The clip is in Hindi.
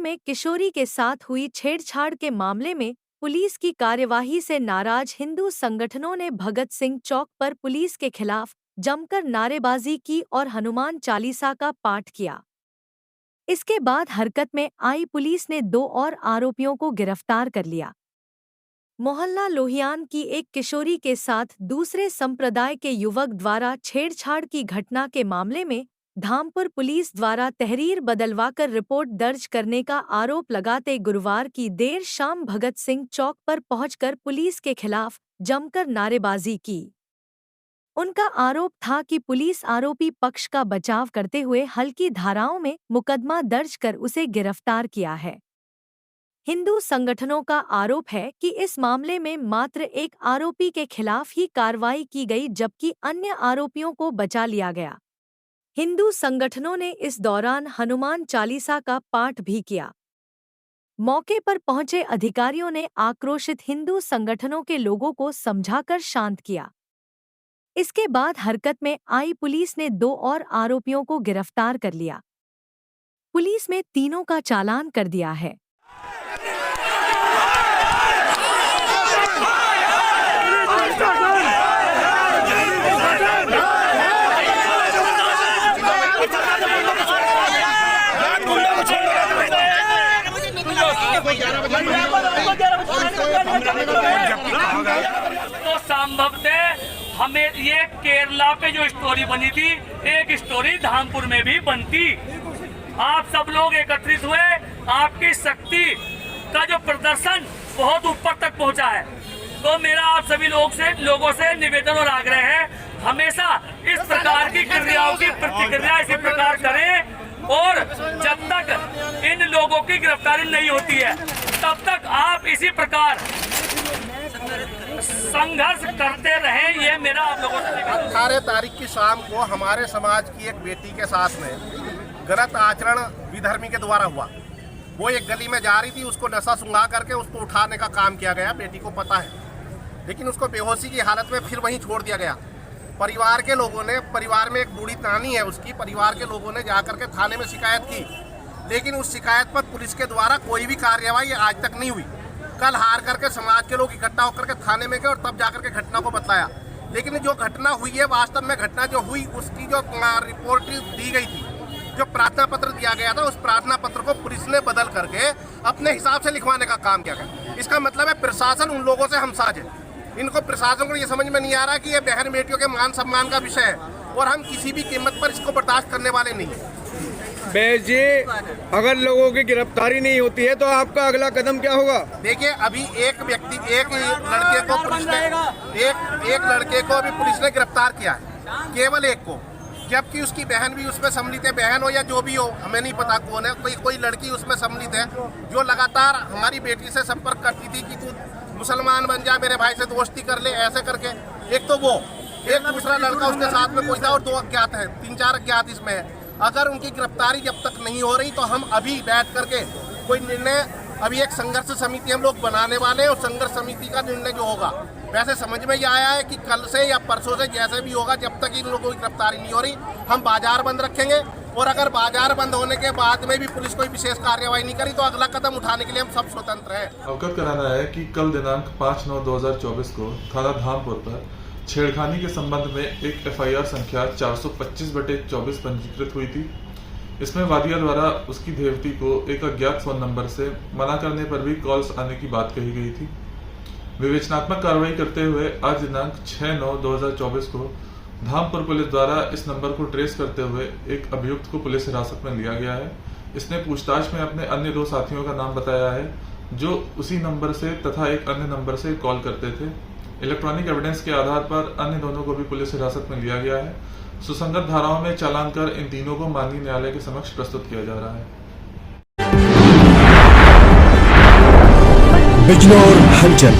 में किशोरी के साथ हुई छेड़छाड़ के मामले में पुलिस की कार्यवाही से नाराज हिंदू संगठनों ने भगत सिंह चौक पर पुलिस के खिलाफ जमकर नारेबाजी की और हनुमान चालीसा का पाठ किया। इसके बाद हरकत में आई पुलिस ने 2 और आरोपियों को गिरफ्तार कर लिया। मोहल्ला लोहियान की एक किशोरी के साथ दूसरे संप्रदाय के युवक द्वारा छेड़छाड़ की घटना के मामले में धामपुर पुलिस द्वारा तहरीर बदलवाकर रिपोर्ट दर्ज करने का आरोप लगाते गुरुवार की देर शाम भगत सिंह चौक पर पहुंचकर पुलिस के खिलाफ जमकर नारेबाजी की। उनका आरोप था कि पुलिस आरोपी पक्ष का बचाव करते हुए हल्की धाराओं में मुकदमा दर्ज कर उसे गिरफ्तार किया है। हिंदू संगठनों का आरोप है कि इस मामले में मात्र एक आरोपी के खिलाफ ही कार्रवाई की गई जबकि अन्य आरोपियों को बचा लिया गया। हिंदू संगठनों ने इस दौरान हनुमान चालीसा का पाठ भी किया। मौके पर पहुंचे अधिकारियों ने आक्रोशित हिंदू संगठनों के लोगों को समझाकर शांत किया। इसके बाद हरकत में आई पुलिस ने 2 और आरोपियों को गिरफ्तार कर लिया। पुलिस में तीनों का चालान कर दिया है। तो संभवतः हमें ये केरला पे जो स्टोरी बनी थी, एक स्टोरी धामपुर में भी बनती। आप सब लोग एकत्रित हुए, आपकी शक्ति का जो प्रदर्शन बहुत ऊपर तक पहुंचा है। तो मेरा आप सभी लोगों से निवेदन और आग्रह है, हमेशा इस प्रकार की क्रियाओं की प्रतिक्रिया इसी प्रकार करें और जब तक इन लोगों की गिरफ्तारी नहीं होती है तब तक आप इसी प्रकार संघर्ष करते रहें। ये मेरा आप लोगों से 18 तारीख की शाम को हमारे समाज की एक बेटी के साथ में गलत आचरण विधर्मी के द्वारा हुआ। वो एक गली में जा रही थी, उसको नशा सुंघा करके उसको उठाने का काम किया गया। बेटी को पता है, लेकिन उसको बेहोशी की हालत में फिर वहीं छोड़ दिया गया। परिवार के लोगों ने, परिवार में एक बूढ़ी नानी है उसकी, परिवार के लोगों ने जाकर के थाने में शिकायत की, लेकिन उस शिकायत पर पुलिस के द्वारा कोई भी कार्रवाई आज तक नहीं हुई। कल हार करके समाज के लोग इकट्ठा होकर के थाने में गए और तब जाकर के घटना को बताया। लेकिन जो घटना हुई है, वास्तव में घटना जो हुई उसकी जो रिपोर्ट दी गई थी, जो प्रार्थना पत्र दिया गया था, उस प्रार्थना पत्र को पुलिस ने बदल करके अपने हिसाब से लिखवाने का काम किया गया। इसका मतलब है प्रशासन उन लोगों से हमसाज है। इनको प्रशासन को ये समझ में नहीं आ रहा कि ये बहन बेटियों के मान सम्मान का विषय है और हम किसी भी कीमत पर इसको बर्दाश्त करने वाले नहीं हैं। बैस जी, अगर लोगों की गिरफ्तारी नहीं होती है तो आपका अगला कदम क्या होगा? देखिए, अभी एक लड़के को पुलिस ने एक लड़के को अभी पुलिस ने गिरफ्तार किया है, केवल एक को, जबकि उसकी बहन भी उसमें सम्मिलित है। बहन हो या जो भी हो, हमें नहीं पता कौन है, कोई लड़की उसमें सम्मिलित है जो लगातार हमारी बेटी से संपर्क करती थी कि तू मुसलमान बन जा, मेरे भाई से दोस्ती कर ले, ऐसे करके। एक तो वो, एक दूसरा लड़का उसके साथ में कोई था और 2 अज्ञात है, 3-4 अज्ञात इसमें है। अगर उनकी गिरफ्तारी जब तक नहीं हो रही तो हम अभी बैठ करके कोई निर्णय, अभी एक संघर्ष समिति हम लोग बनाने वाले हैं और संघर्ष समिति का निर्णय जो होगा, वैसे समझ में ये आया है कि कल से या परसों से जैसे भी होगा, जब तक इन लोगों की गिरफ्तारी नहीं हो रही हम बाजार बंद रखेंगे। और अगर बाजार बंद होने के बाद में भी पुलिस कोई विशेष कार्रवाई नहीं करी तो अगला कदम उठाने के लिए हम सब स्वतंत्र हैं। अवगत कराना है कि कल दिनांक 5/9/2024 को थाना धामपुर पर छेड़खानी के संबंध में एक FIR संख्या 425/24 पंजीकृत हुई थी। इसमें वादिया द्वारा उसकी देवती को एक अज्ञात फोन नंबर से मना करने पर भी कॉल्स आने की बात कही गई थी। विवेचनात्मक कार्रवाई करते हुए आज दिनांक 6/9/2024 को धामपुर पुलिस द्वारा इस नंबर को ट्रेस करते हुए एक अभियुक्त को पुलिस हिरासत में लिया गया है। इसने पूछताछ में अपने अन्य 2 साथियों का नाम बताया है जो उसी नंबर से तथा एक अन्य नंबर से कॉल करते थे। इलेक्ट्रॉनिक एविडेंस के आधार पर अन्य दोनों को भी पुलिस हिरासत में लिया गया है। सुसंगत धाराओं में चालान कर इन तीनों को माननीय न्यायालय के समक्ष प्रस्तुत किया जा रहा है। बिजनौर हलचल।